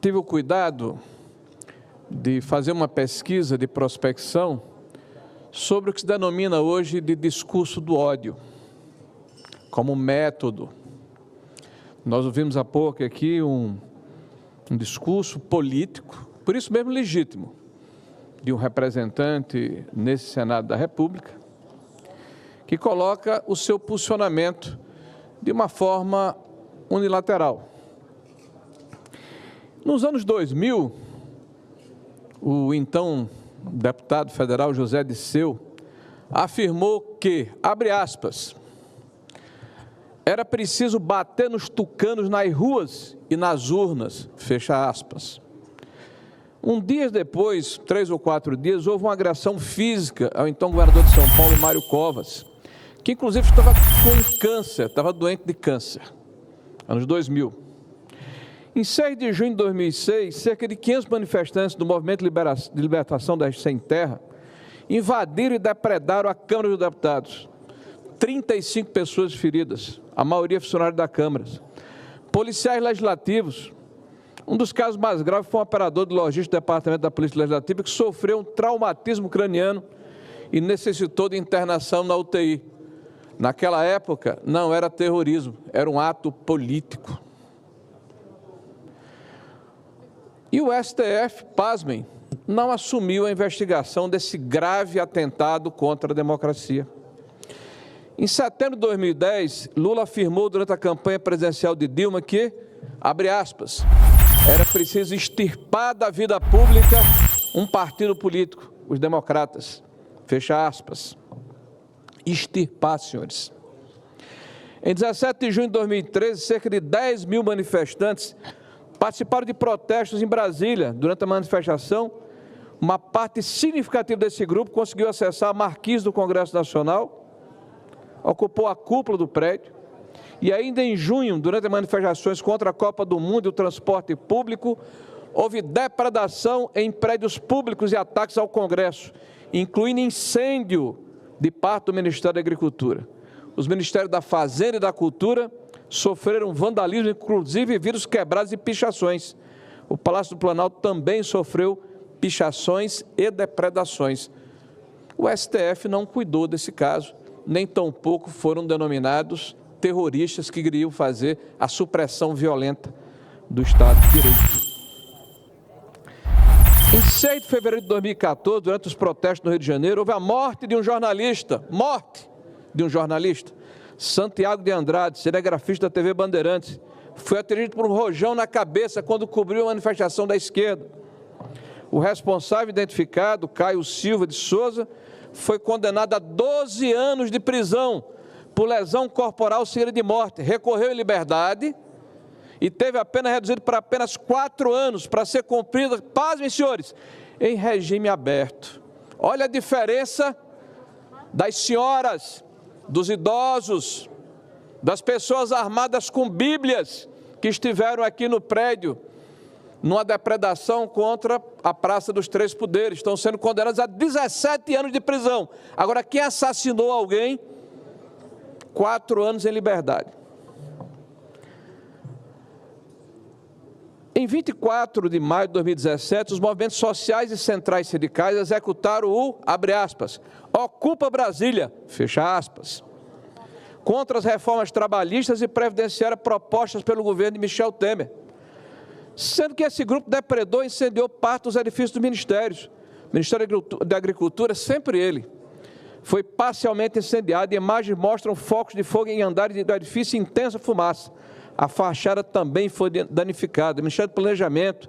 tive o cuidado de fazer uma pesquisa de prospecção sobre o que se denomina hoje de discurso do ódio, como método. Nós ouvimos há pouco aqui um discurso político, por isso mesmo legítimo, de um representante nesse Senado da República, que coloca o seu posicionamento de uma forma unilateral. Nos anos 2000, o então deputado federal José Disseu afirmou que, abre aspas, era preciso bater nos tucanos nas ruas e nas urnas, fecha aspas. Um dia depois, 3 ou 4 dias, houve uma agressão física ao então governador de São Paulo, Mário Covas, que inclusive estava com câncer, estava doente de câncer, anos 2000. Em 6 de junho de 2006, cerca de 500 manifestantes do Movimento de Libertação das Sem Terra invadiram e depredaram a Câmara dos Deputados. 35 pessoas feridas, a maioria funcionários da Câmara. Policiais legislativos. Um dos casos mais graves foi um operador de logística do Departamento da Polícia Legislativa que sofreu um traumatismo craniano e necessitou de internação na UTI. Naquela época, não era terrorismo, era um ato político. E o STF, pasmem, não assumiu a investigação desse grave atentado contra a democracia. Em setembro de 2010, Lula afirmou durante a campanha presidencial de Dilma que, abre aspas, era preciso extirpar da vida pública um partido político, os democratas, fecha aspas. Extirpar, senhores. Em 17 de junho de 2013, cerca de 10 mil manifestantes participaram de protestos em Brasília. Durante a manifestação, uma parte significativa desse grupo conseguiu acessar a marquise do Congresso Nacional, ocupou a cúpula do prédio, e ainda em junho, durante as manifestações contra a Copa do Mundo e o transporte público, houve depredação em prédios públicos e ataques ao Congresso, incluindo incêndio de parte do Ministério da Agricultura. Os Ministérios da Fazenda e da Cultura sofreram vandalismo, inclusive vidros quebrados e pichações. O Palácio do Planalto também sofreu pichações e depredações. O STF não cuidou desse caso, nem tampouco foram denominados terroristas que queriam fazer a supressão violenta do Estado de Direito. Em 6 de fevereiro de 2014, durante os protestos no Rio de Janeiro, houve a morte de um jornalista, Santiago de Andrade, cinegrafista da TV Bandeirantes, foi atingido por um rojão na cabeça quando cobriu a manifestação da esquerda. O responsável identificado, Caio Silva de Souza, foi condenado a 12 anos de prisão por lesão corporal seguida de morte, recorreu em liberdade e teve a pena reduzida para apenas 4 anos, para ser cumprida, pasmem senhores, em regime aberto. Olha a diferença das senhoras, dos idosos, das pessoas armadas com bíblias que estiveram aqui no prédio, numa depredação contra a Praça dos Três Poderes. Estão sendo condenados a 17 anos de prisão. Agora, quem assassinou alguém, 4 anos em liberdade. Em 24 de maio de 2017, os movimentos sociais e centrais sindicais executaram o, abre aspas, Ocupa Brasília, fecha aspas, contra as reformas trabalhistas e previdenciárias propostas pelo governo de Michel Temer, sendo que esse grupo depredou e incendiou parte dos edifícios dos ministérios. O Ministério da Agricultura, sempre ele, foi parcialmente incendiado e imagens mostram focos de fogo em andares do edifício e intensa fumaça. A fachada também foi danificada. O Ministério do Planejamento,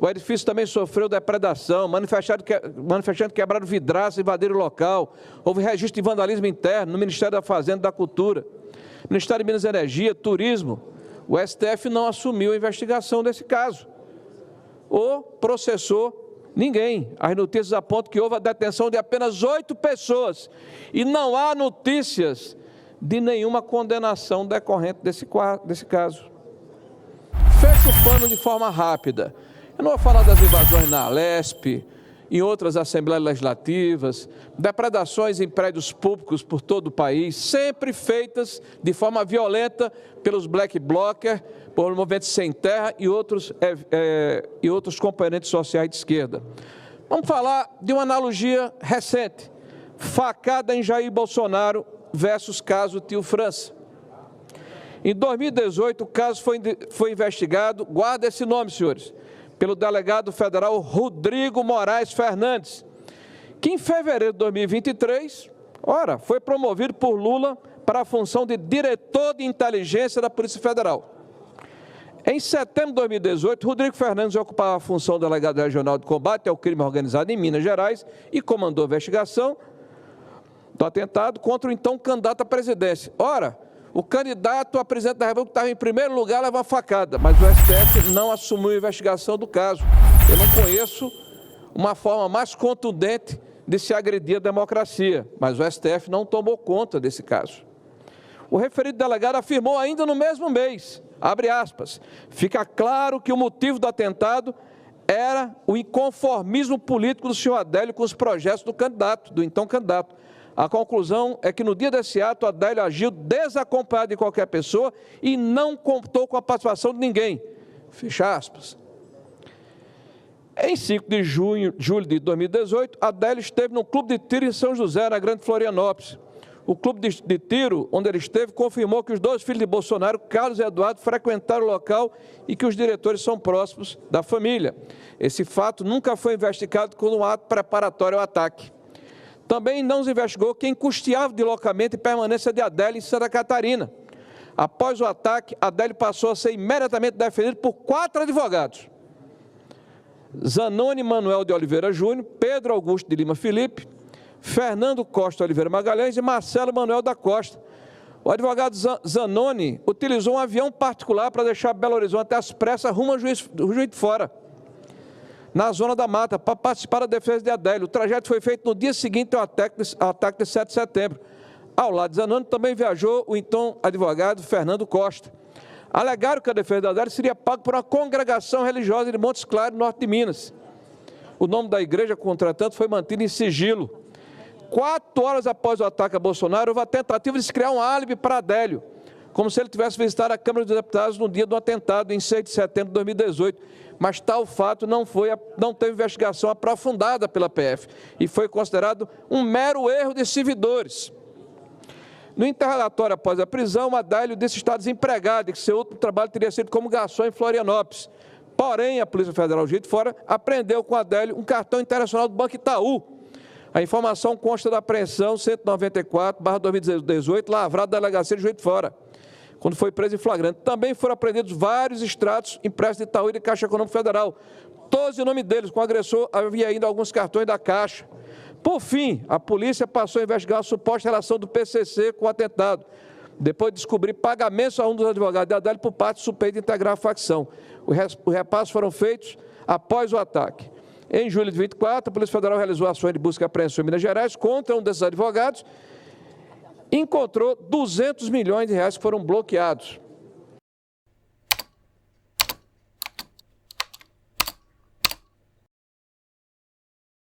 o edifício também sofreu depredação, manifestantes quebraram vidraças e invadiram o local, houve registro de vandalismo interno no Ministério da Fazenda e da Cultura, Ministério de Minas e Energia, Turismo. O STF não assumiu a investigação desse caso, ou processou ninguém. As notícias apontam que houve a detenção de apenas 8 pessoas e não há notícias de nenhuma condenação decorrente desse caso. Fecha o pano de forma rápida. Eu não vou falar das invasões na Alesp, em outras assembleias legislativas, depredações em prédios públicos por todo o país, sempre feitas de forma violenta pelos black blockers, por movimentos sem terra e outros componentes sociais de esquerda. Vamos falar de uma analogia recente, facada em Jair Bolsonaro versus caso Tio França. Em 2018, o caso foi investigado, guarda esse nome, senhores, pelo delegado federal Rodrigo Moraes Fernandes, que em fevereiro de 2023, foi promovido por Lula para a função de diretor de inteligência da Polícia Federal. Em setembro de 2018, Rodrigo Fernandes ocupava a função de delegado regional de combate ao crime organizado em Minas Gerais e comandou a investigação do atentado contra o então candidato à presidência. O candidato a presidente da República estava em primeiro lugar, levou uma facada, mas o STF não assumiu a investigação do caso. Eu não conheço uma forma mais contundente de se agredir a democracia, mas o STF não tomou conta desse caso. O referido delegado afirmou ainda no mesmo mês, abre aspas, fica claro que o motivo do atentado era o inconformismo político do senhor Adélio com os projetos do então candidato. A conclusão é que no dia desse ato, Adélio agiu desacompanhado de qualquer pessoa e não contou com a participação de ninguém. Fecha aspas. Em 5 de julho de 2018, Adélio esteve no clube de tiro em São José, na Grande Florianópolis. O clube de tiro, onde ele esteve, confirmou que os dois filhos de Bolsonaro, Carlos e Eduardo, frequentaram o local e que os diretores são próximos da família. Esse fato nunca foi investigado como um ato preparatório ao ataque. Também não se investigou quem custeava o deslocamento e permanência de Adélio em Santa Catarina. Após o ataque, Adélio passou a ser imediatamente defendido por 4 advogados. Zanoni Manuel de Oliveira Júnior, Pedro Augusto de Lima Felipe, Fernando Costa Oliveira Magalhães e Marcelo Manuel da Costa. O advogado Zanoni utilizou um avião particular para deixar Belo Horizonte às pressas rumo ao Juiz de Fora, na Zona da Mata, para participar da defesa de Adélio. O trajeto foi feito no dia seguinte ao ataque de 7 de setembro. Ao lado de Zanoni também viajou o então advogado Fernando Costa. Alegaram que a defesa de Adélio seria paga por uma congregação religiosa de Montes Claros, norte de Minas. O nome da igreja, contratanto, foi mantido em sigilo. 4 horas após o ataque a Bolsonaro, houve a tentativa de se criar um álibi para Adélio, como se ele tivesse visitado a Câmara dos Deputados no dia do atentado, em 6 de setembro de 2018. Mas tal fato não teve investigação aprofundada pela PF e foi considerado um mero erro de servidores. No interrogatório após a prisão, Adélio disse estar desempregado e que seu último trabalho teria sido como garçom em Florianópolis. Porém, a Polícia Federal Juiz de Fora apreendeu com Adélio um cartão internacional do Banco Itaú. A informação consta da apreensão 194/2018, lavrada da Delegacia de Juiz de Fora, quando foi preso em flagrante. Também foram apreendidos vários extratos impressos de Itaú e de Caixa Econômica Federal. Todos em nome deles, com o agressor havia ainda alguns cartões da Caixa. Por fim, a polícia passou a investigar a suposta relação do PCC com o atentado, depois de descobrir pagamentos a um dos advogados de Adélio por parte suspeito de integrar a facção. Os repassos foram feitos após o ataque. Em julho de 2024, a Polícia Federal realizou ações de busca e apreensão em Minas Gerais contra um desses advogados e encontrou 200 milhões de reais que foram bloqueados.